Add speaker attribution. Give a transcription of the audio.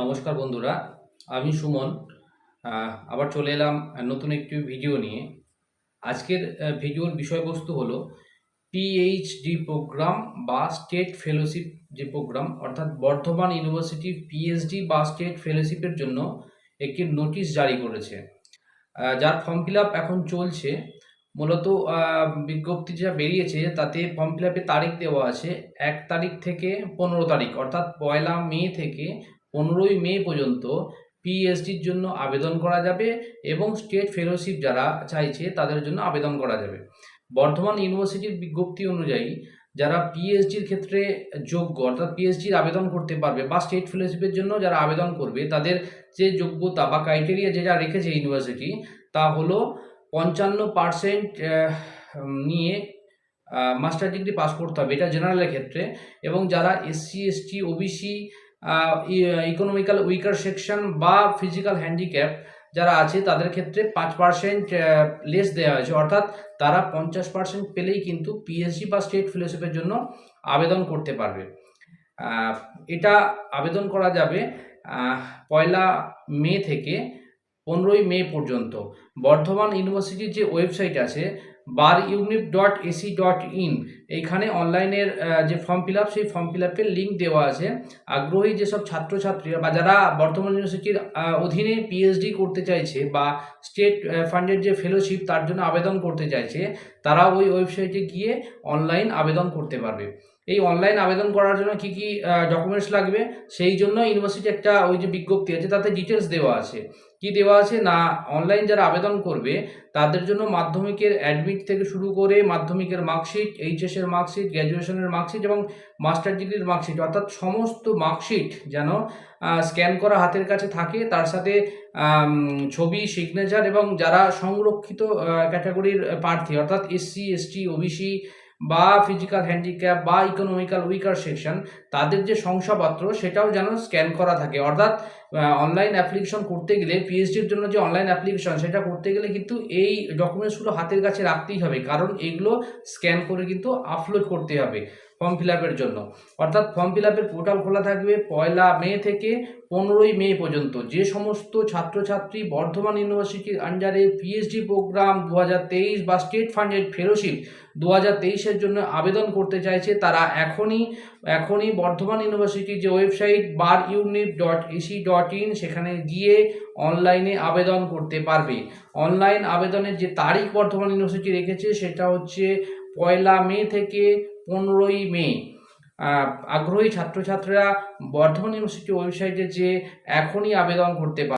Speaker 1: নমস্কার বন্ধুরা, আমি সুমন। আবার চলে এলাম নতুন একটি ভিডিও নিয়ে। আজকের ভিডিওর বিষয়বস্তু হলো পিএইচডি প্রোগ্রাম বা স্টেট ফেলোশিপ যে প্রোগ্রাম, অর্থাৎ বর্ধমান ইউনিভার্সিটি পিএইচডি বা স্টেট ফেলোশিপের জন্য একটি নোটিশ জারি করেছে, যার ফর্ম ফিল আপ এখন চলছে। মূলত বিজ্ঞপ্তি যা বেরিয়েছে তাতে ফর্ম ফিল আপের তারিখ দেওয়া আছে 1 তারিখ থেকে 15 তারিখ, অর্থাৎ 1 মে থেকে 15ই মে পর্যন্ত পিএইচডির জন্য আবেদন করা যাবে এবং স্টেট ফেলোশিপ যারা চাইছে তাদের জন্য আবেদন করা যাবে। বর্ধমান ইউনিভার্সিটির বিজ্ঞপ্তি অনুযায়ী যারা পিএইচডির ক্ষেত্রে যোগ্য, অর্থাৎ পিএইচডির আবেদন করতে পারবে বা স্টেট ফেলোশিপের জন্য যারা আবেদন করবে, তাদের যে যোগ্যতা বা ক্রাইটেরিয়া যেটা রেখেছে ইউনিভার্সিটি, তা হলো 55% নিয়ে মাস্টার ডিগ্রি পাস করতে হবে, এটা জেনারেলের ক্ষেত্রে। এবং যারা SC ST OBC economical weaker section বা ফিজিক্যাল হ্যান্ডিক্যাপ যারা আছে তাদের ক্ষেত্রে 5% লেস দেওয়া হয়েছে, অর্থাৎ তারা 50% পেলেই কিন্তু পিএইচডি বা স্টেট ফেলোশিপের জন্য আবেদন করতে পারবে। এটা আবেদন করা যাবে 1 মে থেকে 15ই মে পর্যন্ত। বর্ধমান ইউনিভার্সিটির যে ওয়েবসাইট আছে barunip.ac.in, এইখানে অনলাইনের যে ফর্ম ফিল আপ, সেই ফর্ম ফিল আপের লিঙ্ক দেওয়া আছে। আগ্রহী যেসব ছাত্রছাত্রীরা বা যারা বর্ধমান ইউনিভার্সিটির অধীনে পিএইচডি করতে চাইছে বা স্টেট ফান্ডের যে ফেলোশিপ তার জন্য আবেদন করতে চাইছে, তারা ওই ওয়েবসাইটে গিয়ে অনলাইন আবেদন করতে পারবে। এই অনলাইন আবেদন করার জন্য কি কি ডকুমেন্টস লাগবে, সেই জন্য ইউনিভার্সিটি একটা ওই যে বিজ্ঞপ্তি আছে তাতে ডিটেলস দেওয়া আছে। কি দেওয়া আছে না, অনলাইন যারা আবেদন করবে তাদের জন্য মাধ্যমিকের অ্যাডমিট থেকে শুরু করে মাধ্যমিকের মার্কশিট, এইচএসের মার্কশিট, গ্র্যাজুয়েশনের মার্কশিট এবং মাস্টার ডিগ্রির মার্কশিট, অর্থাৎ সমস্ত মার্কশিট যেন স্ক্যান করা হাতের কাছে থাকে। তার সাথে ছবি, সিগনেচার এবং যারা সংরক্ষিত ক্যাটাগরির প্রার্থী, অর্থাৎ এসসি এসটি ওবিসি বা ফিজিক্যাল হ্যান্ডিক্যাপ বা ইকোনমিক্যাল উইকার সেকশন, তাদের যে শংসাপত্র সেটাও যেন স্ক্যান করা থাকে। অর্থাৎ অনলাইন অ্যাপ্লিকেশন করতে গেলে, পিএইচডির জন্য যে অনলাইন অ্যাপ্লিকেশন সেটা করতে গেলে কিন্তু এই ডকুমেন্টসগুলো হাতের কাছে রাখতেই হবে, কারণ এগুলো স্ক্যান করে কিন্তু আপলোড করতে হবে ফর্ম ফিল আপের জন্য। অর্থাৎ ফর্ম ফিল আপের পোর্টাল খোলা থাকবে 1 মে থেকে 15ই মে পর্যন্ত। যে সমস্ত ছাত্রছাত্রী বর্ধমান ইউনিভার্সিটির আন্ডারে পিএইচডি প্রোগ্রাম 2023 বা স্টেট ফান্ডেড ফেলোশিপ 2023-এর জন্য আবেদন করতে চাইছে, তারা এখনই বর্ধমান ইউনিভার্সিটির যে ওয়েবসাইট barunip.ac.in, সেখানে গিয়ে অনলাইনে আবেদন করতে পারবে। অনলাইন আবেদনের যে তারিখ বর্ধমান ইউনিভার্সিটি রেখেছে সেটা হচ্ছে 1 মে থেকে 15ই মে। আগ্রহী ছাত্রছাত্রীরা বর্ধমান ইউনিভার্সিটি ওয়েবসাইটে যে এখনই আবেদন করতে পারে।